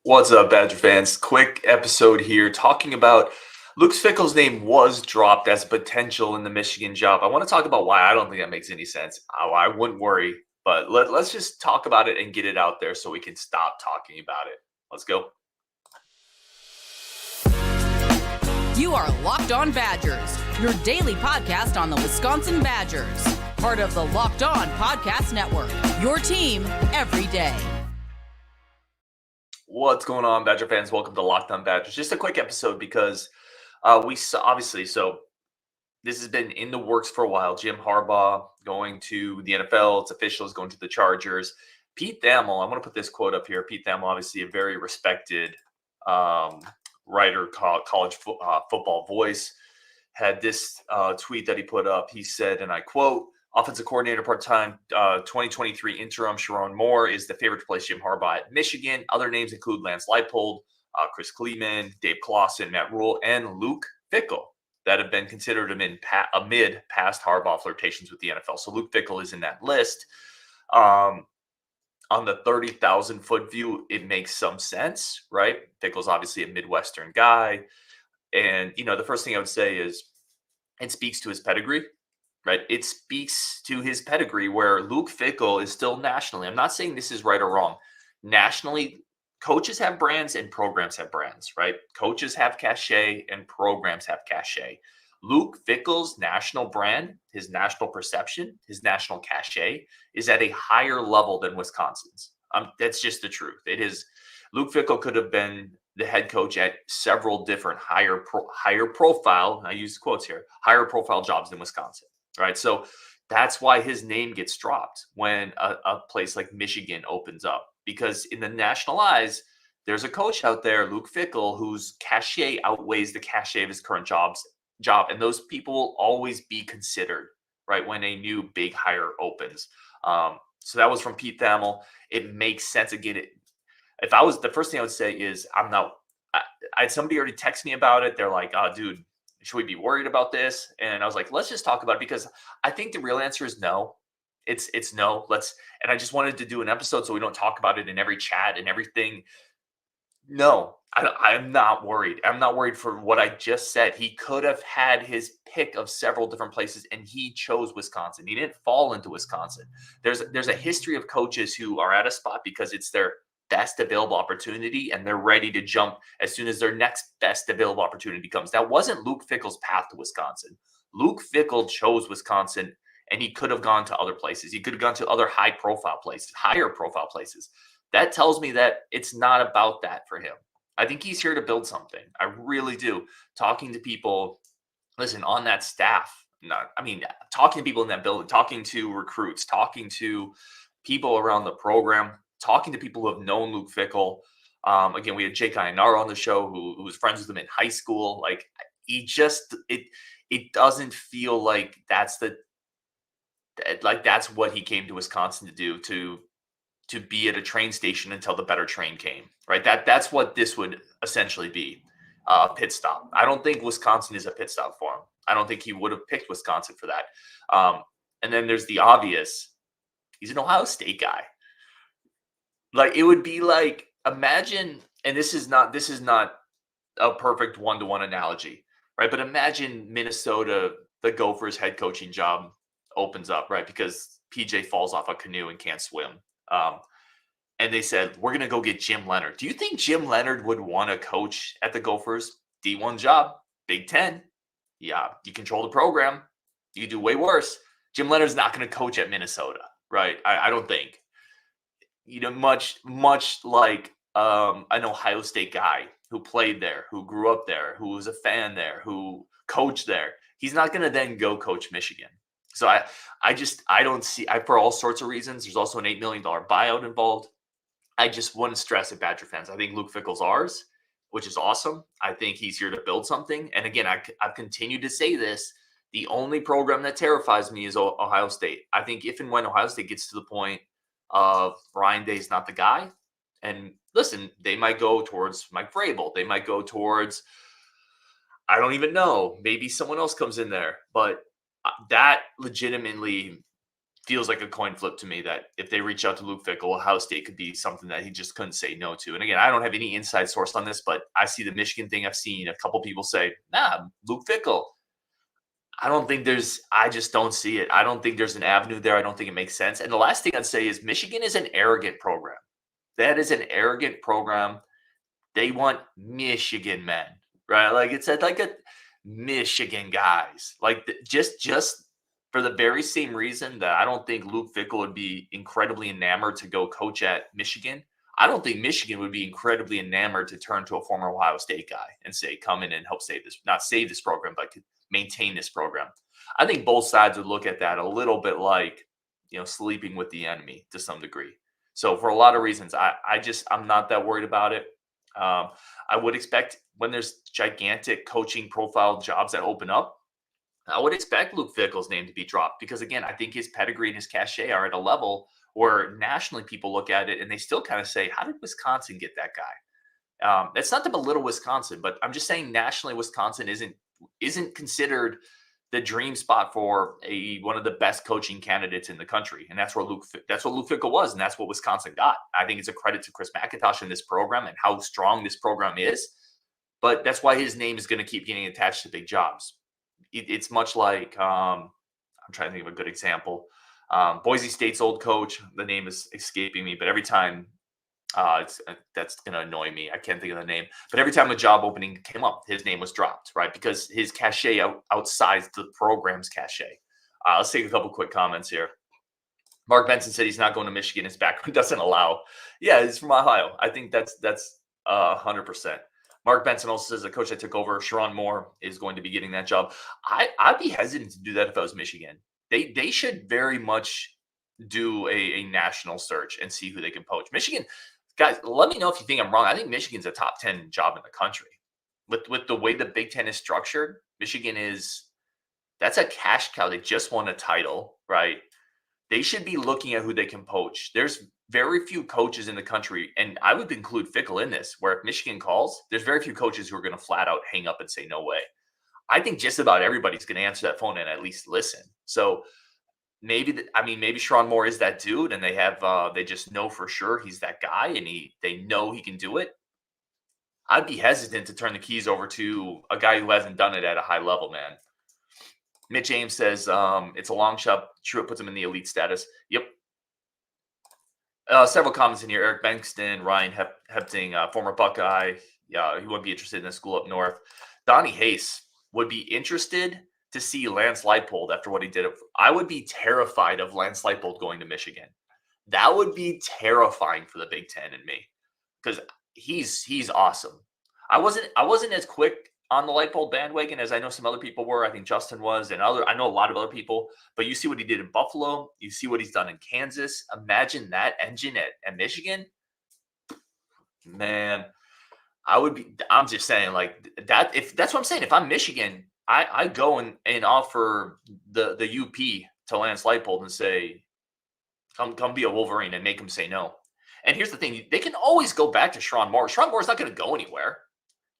What's up, Badger fans? Quick episode here talking about Luke Fickell's name was dropped as potential in the Michigan job. I want to talk about why I don't think that makes any sense. I wouldn't worry, but let's just talk about it and get it out there so we can stop talking about it. Let's go. You are Locked On Badgers, your daily podcast on the Wisconsin Badgers. Part of the Locked On Podcast Network, your team every day. What's going on, Badger fans? Welcome to Locked On Badgers. Just a quick episode because we saw, obviously, so this has been in the works for a while. Jim Harbaugh going to the NFL. It's official. Is going to the Chargers. Pete Thamel, I'm going to put this quote up here. Pete Thamel, obviously a very respected writer, college football voice, had this tweet that he put up. He said, and I quote, "Offensive coordinator part-time 2023 interim Sharon Moore is the favorite to place Jim Harbaugh at Michigan. Other names include Lance Leipold, Chris Kleeman, Dave Clawson, Matt Rule, and Luke Fickell that have been considered amid past Harbaugh flirtations with the NFL." So Luke Fickell is in that list. On the 30,000-foot view, it makes some sense, right? Fickell's obviously a Midwestern guy. And, the first thing I would say is it speaks to his pedigree. Right. It speaks to his pedigree where Luke Fickell is still nationally. I'm not saying this is right or wrong. Nationally, coaches have brands and programs have brands, right? Coaches have cachet and programs have cachet. Luke Fickell's national brand, his national perception, his national cachet is at a higher level than Wisconsin's. That's just the truth. It is. Luke Fickell could have been the head coach at several different higher profile, I use quotes here, higher profile jobs than Wisconsin. Right. So that's why his name gets dropped when a place like Michigan opens up, because in the national eyes, there's a coach out there, Luke Fickell, whose cachet outweighs the cachet of his current job. And those people will always be considered, right, when a new big hire opens. So that was from Pete Thamel. It makes sense. Again, if I was, the first thing I would say is I had somebody already text me about it. They're like, "Oh, dude, should we be worried about this?" And I was like, let's just talk about it, because I think the real answer is no. It's no. And I just wanted to do an episode so we don't talk about it in every chat and everything. No, I'm not worried. I'm not worried for what I just said. He could have had his pick of several different places, and he chose Wisconsin. He didn't fall into Wisconsin. There's a history of coaches who are at a spot because it's their best available opportunity, and they're ready to jump as soon as their next best available opportunity comes. That wasn't Luke Fickell's path to Wisconsin. Luke Fickell chose Wisconsin, and he could have gone to other places. He could have gone to other higher profile places. That tells me that it's not about that for him. I think he's here to build something. I really do. Talking to people, listen, on that staff, talking to people in that building, talking to recruits, talking to people around the program, talking to people who have known Luke Fickell. Again, we had Jake Ionara on the show who was friends with him in high school. Like, it doesn't feel like that's what he came to Wisconsin to do, to be at a train station until the better train came, right? That's what this would essentially be, a pit stop. I don't think Wisconsin is a pit stop for him. I don't think he would have picked Wisconsin for that. And then there's the obvious. He's an Ohio State guy. Like, it would be like, imagine, and this is not a perfect one-to-one analogy, right? But imagine Minnesota, the Gophers head coaching job opens up, right? Because PJ falls off a canoe and can't swim. And they said, we're going to go get Jim Leonard. Do you think Jim Leonard would want to coach at the Gophers? D1 job, Big Ten. Yeah, you control the program. You do way worse. Jim Leonard's not going to coach at Minnesota, right? I don't think. Much like an Ohio State guy who played there, who grew up there, who was a fan there, who coached there. He's not going to then go coach Michigan. So I don't see, for all sorts of reasons. There's also an $8 million buyout involved. I just want to stress at Badger fans, I think Luke Fickell's ours, which is awesome. I think he's here to build something. And again, I've continued to say this. The only program that terrifies me is Ohio State. I think if and when Ohio State gets to the point of Ryan Day's not the guy, and listen, they might go towards Mike Vrabel. They might go towards, I don't even know, maybe someone else comes in there. But that legitimately feels like a coin flip to me that if they reach out to Luke Fickell, Ohio State could be something that he just couldn't say no to. And again, I don't have any inside source on this, but I see the Michigan thing. I've seen a couple people say, nah, Luke Fickell. I just don't see it. I don't think there's an avenue there. I don't think it makes sense. And the last thing I'd say is Michigan is an arrogant program. That is an arrogant program. They want Michigan men, right? Like it's like a Michigan guys. Like just for the very same reason that I don't think Luke Fickell would be incredibly enamored to go coach at Michigan. I don't think Michigan would be incredibly enamored to turn to a former Ohio State guy and say, come in and help save this, not save this program, but maintain this program. I think both sides would look at that a little bit like, sleeping with the enemy to some degree. So for a lot of reasons, I'm not that worried about it. I would expect when there's gigantic coaching profile jobs that open up, I would expect Luke Fickell's name to be dropped because, again, I think his pedigree and his cachet are at a level where nationally people look at it and they still kind of say, how did Wisconsin get that guy? That's not to belittle Wisconsin, but I'm just saying nationally Wisconsin isn't considered the dream spot for one of the best coaching candidates in the country. And that's what Luke Fickell was. And that's what Wisconsin got. I think it's a credit to Chris McIntosh in this program and how strong this program is. But that's why his name is going to keep getting attached to big jobs. It's much like, I'm trying to think of a good example. Boise State's old coach, the name is escaping me, but every time that's going to annoy me. I can't think of the name, but every time a job opening came up, his name was dropped, right? Because his cachet outsized the program's cachet. Let's take a couple quick comments here. Mark Benson said he's not going to Michigan. His background doesn't allow. Yeah, he's from Ohio. I think that's 100%. Mark Benson also says the coach that took over, Sharon Moore, is going to be getting that job. I'd be hesitant to do that if I was Michigan. They should very much do a national search and see who they can poach. Michigan, guys, let me know if you think I'm wrong. I think Michigan's a top 10 job in the country. With the way the Big Ten is structured, Michigan that's a cash cow. They just won a title, right? They should be looking at who they can poach. There's very few coaches in the country, and I would include Fickell in this, where if Michigan calls, there's very few coaches who are going to flat out hang up and say, no way. I think just about everybody's going to answer that phone and at least listen. So maybe Sharon Moore is that dude, and they just know for sure he's that guy, and they know he can do it. I'd be hesitant to turn the keys over to a guy who hasn't done it at a high level, man. Mitch Ames says it's a long shot. Sure, it puts him in the elite status. Yep. Several comments in here. Eric Bankston, Ryan Hepting, former Buckeye. Yeah, he would be interested in the school up north. Donnie Hayes would be interested to see Lance Leipold after what he did. I would be terrified of Lance Leipold going to Michigan. That would be terrifying for the Big Ten and me because he's awesome. I wasn't as quick on the Leipold bandwagon as I know some other people were. I think Justin was, and I know a lot of other people. But you see what he did in Buffalo. You see what he's done in Kansas. Imagine that engine at Michigan. Man, I'm just saying like that. If that's what I'm saying, if I'm Michigan, I go and offer the UP to Lance Leipold and say, come be a Wolverine and make him say no. And here's the thing. They can always go back to Sharon Moore. Sharon Moore's not going to go anywhere.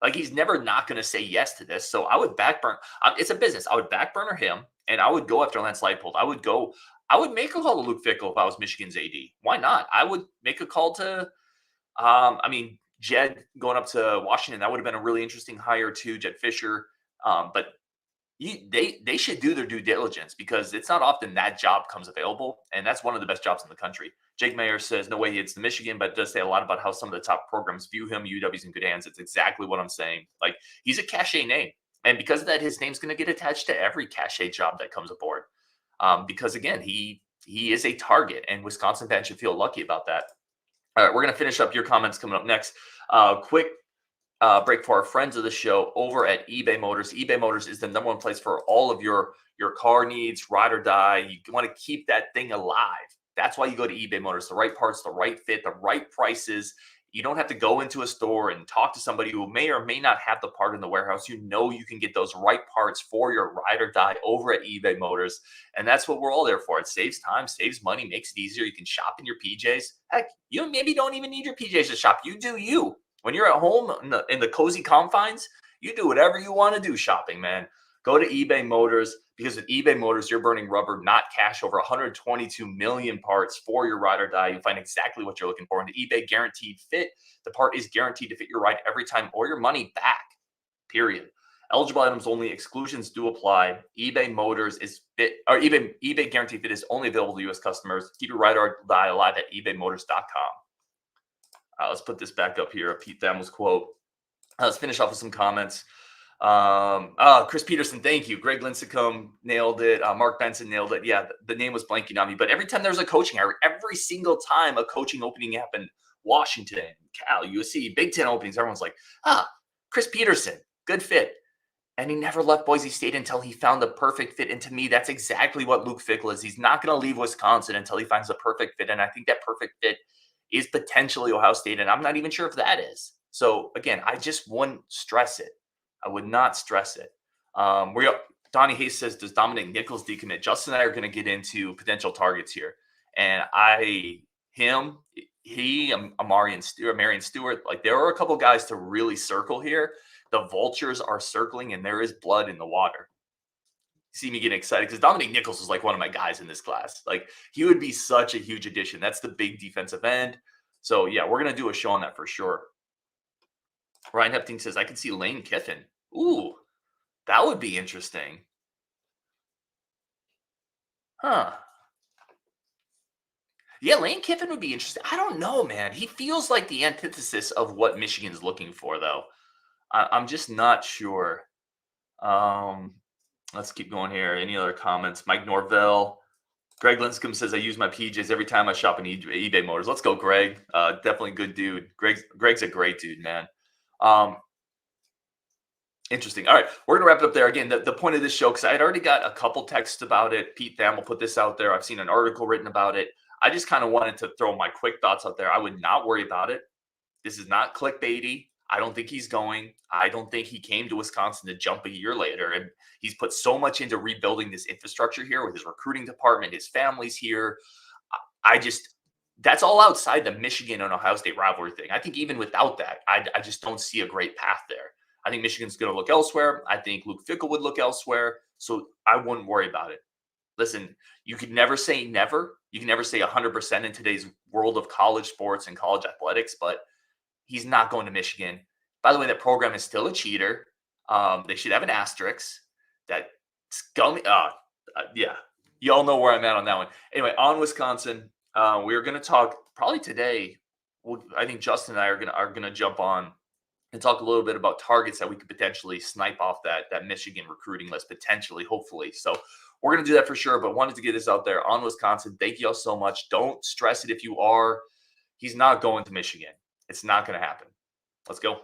Like he's never not going to say yes to this. So I would backburn. It's a business. I would backburner him and I would go after Lance Leipold. I would make a call to Luke Fickell if I was Michigan's AD. Why not? I would make a call to, Jed going up to Washington. That would have been a really interesting hire too, Jed Fisher. But they should do their due diligence because it's not often that job comes available. And that's one of the best jobs in the country. Jake Mayer says, no way it's the Michigan, but it does say a lot about how some of the top programs view him. UW's in good hands. It's exactly what I'm saying. Like he's a cachet name. And because of that, his name's going to get attached to every cachet job that comes aboard. Because again, he is a target and Wisconsin fans should feel lucky about that. All right, we're going to finish up your comments coming up next. Quick break for our friends of the show over at eBay Motors. eBay Motors is the number one place for all of your car needs, ride or die. You want to keep that thing alive. That's why you go to eBay Motors. The right parts, the right fit, the right prices. You don't have to go into a store and talk to somebody who may or may not have the part in the warehouse. You know you can get those right parts for your ride or die over at eBay Motors. And that's what we're all there for. It saves time, saves money, makes it easier. You can shop in your PJs. Heck, you maybe don't even need your PJs to shop. You do you. When you're at home in the cozy confines, you do whatever you want to do shopping, man. Go to eBay Motors. Because with eBay Motors, you're burning rubber, not cash. Over 122 million parts for your ride or die. You'll find exactly what you're looking for. And the eBay Guaranteed Fit, the part is guaranteed to fit your ride every time or your money back, period. Eligible items only. Exclusions do apply. eBay Motors is fit, or eBay Guaranteed Fit is only available to U.S. customers. Keep your ride or die alive at ebaymotors.com. Let's put this back up here. A Pete Thamels quote. Let's finish off with some comments. Chris Peterson, thank you. Greg Lincecum nailed it. Mark Benson nailed it. Yeah, the name was blanking on me. But every time there's a coaching hire, every single time a coaching opening happened, Washington, Cal, USC, Big Ten openings, everyone's like, Chris Peterson, good fit. And he never left Boise State until he found the perfect fit. And to me, that's exactly what Luke Fickell is. He's not going to leave Wisconsin until he finds the perfect fit. And I think that perfect fit is potentially Ohio State. And I'm not even sure if that is. So again, I just wouldn't stress it. I would not stress it. Donnie Hayes says, does Dominic Nichols decommit? Justin and I are going to get into potential targets here. And Marion Stewart, like there are a couple guys to really circle here. The vultures are circling and there is blood in the water. See me getting excited because Dominic Nichols is like one of my guys in this class. Like he would be such a huge addition. That's the big defensive end. So yeah, we're going to do a show on that for sure. Ryan Hepting says, I can see Lane Kiffin. Ooh, that would be interesting. Huh. Yeah, Lane Kiffin would be interesting. I don't know, man. He feels like the antithesis of what Michigan's looking for, though. I'm just not sure. Let's keep going here. Any other comments? Mike Norvell. Greg Linscomb says, I use my PJs every time I shop in eBay Motors. Let's go, Greg. Definitely good dude. Greg's a great dude, man. Interesting. All right, we're going to wrap it up there. Again, the point of this show, because I had already got a couple texts about it. Pete Thamel put this out there. I've seen an article written about it. I just kind of wanted to throw my quick thoughts out there. I would not worry about it. This is not clickbaity. I don't think he's going. I don't think he came to Wisconsin to jump a year later. And he's put so much into rebuilding this infrastructure here with his recruiting department. His family's here. That's all outside the Michigan and Ohio State rivalry thing. I think even without that, I just don't see a great path there. I think Michigan's going to look elsewhere. I think Luke Fickell would look elsewhere. So I wouldn't worry about it. Listen, you could never say never. You can never say 100% in today's world of college sports and college athletics, but he's not going to Michigan. By the way, that program is still a cheater. They should have an asterisk. That scummy. Yeah, you all know where I'm at on that one. Anyway, on Wisconsin, we're going to talk probably today. I think Justin and I are going to jump on and talk a little bit about targets that we could potentially snipe off that Michigan recruiting list, potentially, hopefully. So we're going to do that for sure, but wanted to get this out there on Wisconsin. Thank you all so much. Don't stress it if you are. He's not going to Michigan. It's not going to happen. Let's go.